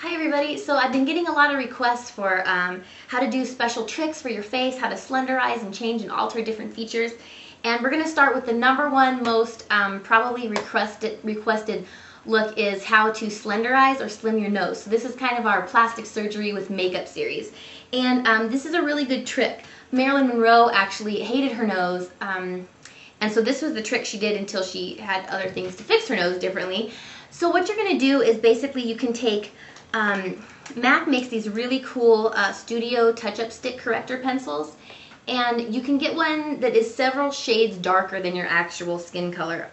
Hi everybody, so I've been getting a lot of requests for how to do special tricks for your face, how to slenderize and change and alter different features. And we're going to start with the #1 most probably requested look is how to slenderize or slim your nose. So this is kind of our plastic surgery with makeup series. And this is a really good trick. Marilyn Monroe actually hated her nose. And so this was the trick she did until she had other things to fix her nose differently. So what you're going to do is basically you can take MAC makes these really cool studio touch-up stick corrector pencils, and you can get one that is several shades darker than your actual skin color.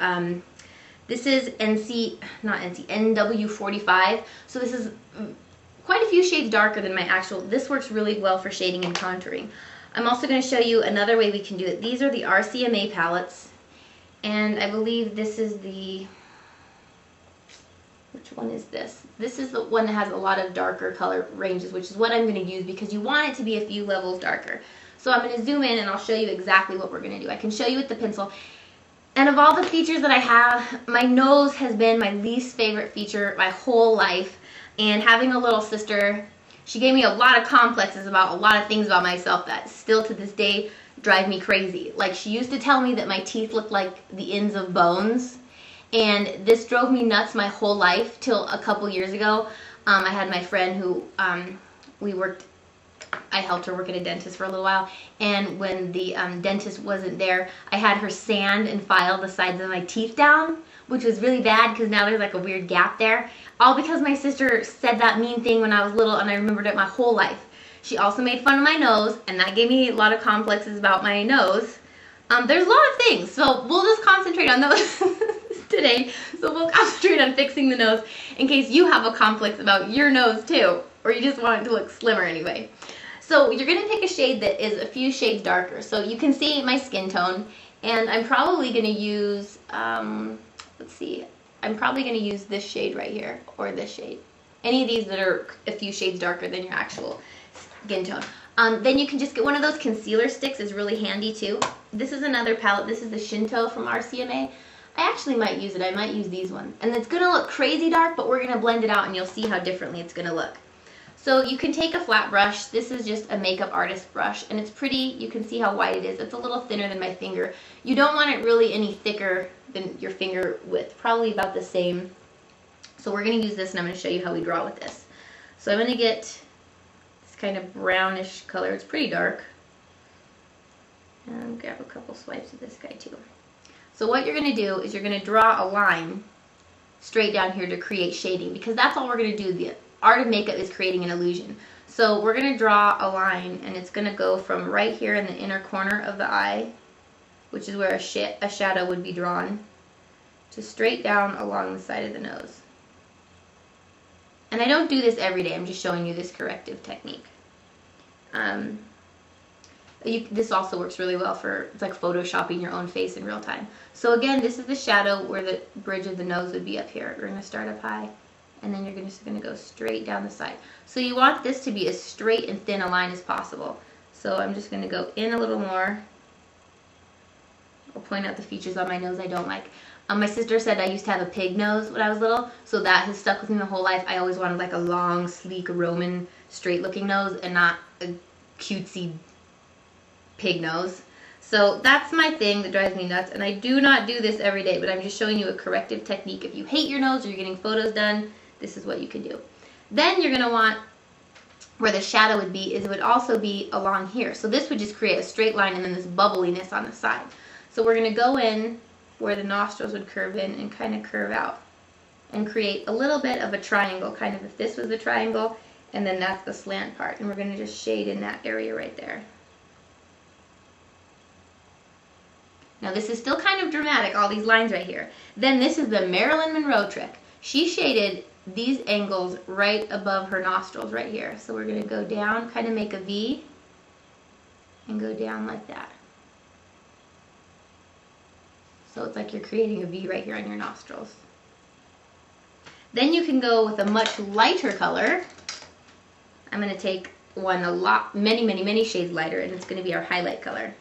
This is NW45, so this is quite a few shades darker than my actual. This works really well for shading and contouring. I'm also going to show you another way we can do it. These are the RCMA palettes, and I believe this is the... Which one is this? This is the one that has a lot of darker color ranges, which is what I'm going to use because you want it to be a few levels darker. So I'm going to zoom in and I'll show you exactly what we're going to do. I can show you with the pencil. And of all the features that I have, my nose has been my least favorite feature my whole life. And having a little sister, she gave me a lot of complexes about a lot of things about myself that still to this day drive me crazy. Like she used to tell me that my teeth looked like the ends of bones. And this drove me nuts my whole life till a couple years ago. I had my friend who I helped her work at a dentist for a little while, and when the dentist wasn't there, I had her sand and file the sides of my teeth down, which was really bad because now there's like a weird gap there. All because my sister said that mean thing when I was little, and I remembered it my whole life. She also made fun of my nose, and that gave me a lot of complexes about my nose. There's a lot of things, so we'll just concentrate on those today. So we'll concentrate on fixing the nose in case you have a complex about your nose too, or you just want it to look slimmer anyway. So you're going to pick a shade that is a few shades darker. So you can see my skin tone, and I'm probably going to use, let's see, I'm probably going to use this shade right here, or this shade. Any of these that are a few shades darker than your actual skin tone. Then you can just get one of those concealer sticks, is really handy too. This is another palette. This is the Shinto from RCMA. I actually might use it. I might use these ones. And it's going to look crazy dark, but we're going to blend it out and you'll see how differently it's going to look. So you can take a flat brush. This is just a makeup artist brush, and it's pretty. You can see how wide it is. It's a little thinner than my finger. You don't want it really any thicker than your finger width, probably about the same. So we're going to use this, and I'm going to show you how we draw with this. So I'm going to get kind of brownish color. It's pretty dark. And grab a couple swipes of this guy too. So what you're going to do is you're going to draw a line straight down here to create shading, because that's all we're going to do. The art of makeup is creating an illusion. So we're going to draw a line, and it's going to go from right here in the inner corner of the eye, which is where a shadow would be drawn, to straight down along the side of the nose. And I don't do this every day. I'm just showing you this corrective technique. This also works really well for, it's like photoshopping your own face in real time. So again, this is the shadow where the bridge of the nose would be up here. We're going to start up high, and then you're just going to go straight down the side. So you want this to be as straight and thin a line as possible. So I'm just going to go in a little more. I'll point out the features on my nose I don't like. My sister said I used to have a pig nose when I was little, so that has stuck with me my whole life. I always wanted like a long, sleek, Roman, straight-looking nose and not a cutesy pig nose. So that's my thing that drives me nuts, and I do not do this every day, but I'm just showing you a corrective technique. If you hate your nose or you're getting photos done, this is what you can do. Then you're going to want, where the shadow would be, is it would also be along here. So this would just create a straight line and then this bubbliness on the side. So we're going to go in where the nostrils would curve in and kind of curve out and create a little bit of a triangle, kind of if this was the triangle, and then that's the slant part, and we're going to just shade in that area right there. Now this is still kind of dramatic, all these lines right here. Then this is the Marilyn Monroe trick. She shaded these angles right above her nostrils right here. So we're going to go down, kind of make a V, and go down like that. So it's like you're creating a V right here on your nostrils. Then you can go with a much lighter color. I'm going to take one many shades lighter, and it's going to be our highlight color.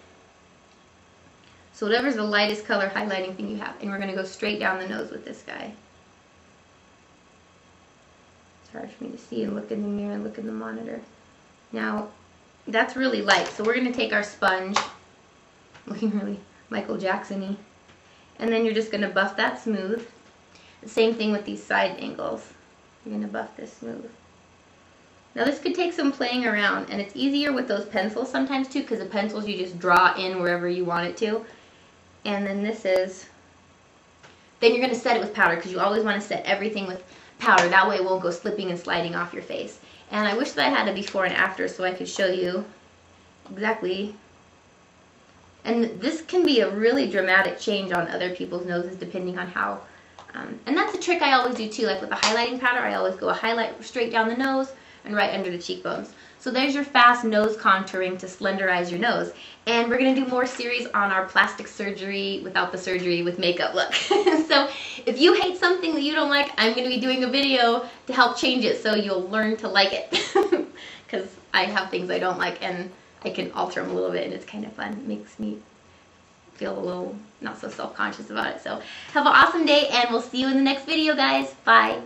So whatever's the lightest color highlighting thing you have, and we're going to go straight down the nose with this guy. It's hard for me to see and look in the mirror and look in the monitor. Now, that's really light, so we're going to take our sponge, looking really Michael Jackson-y, and then you're just going to buff that smooth. The same thing with these side angles. You're going to buff this smooth. Now this could take some playing around, and it's easier with those pencils sometimes too, because the pencils you just draw in wherever you want it to. And then then you're going to set it with powder, because you always want to set everything with powder. That way it won't go slipping and sliding off your face. And I wish that I had a before and after so I could show you exactly. And this can be a really dramatic change on other people's noses depending on how. And that's a trick I always do too. Like with the highlighting powder, I always go a highlight straight down the nose and right under the cheekbones. So there's your fast nose contouring to slenderize your nose. And we're going to do more series on our plastic surgery without the surgery with makeup look. So if you hate something that you don't like, I'm going to be doing a video to help change it so you'll learn to like it. Because I have things I don't like and I can alter them a little bit and it's kind of fun. It makes me feel a little not so self-conscious about it. So have an awesome day and we'll see you in the next video, guys. Bye.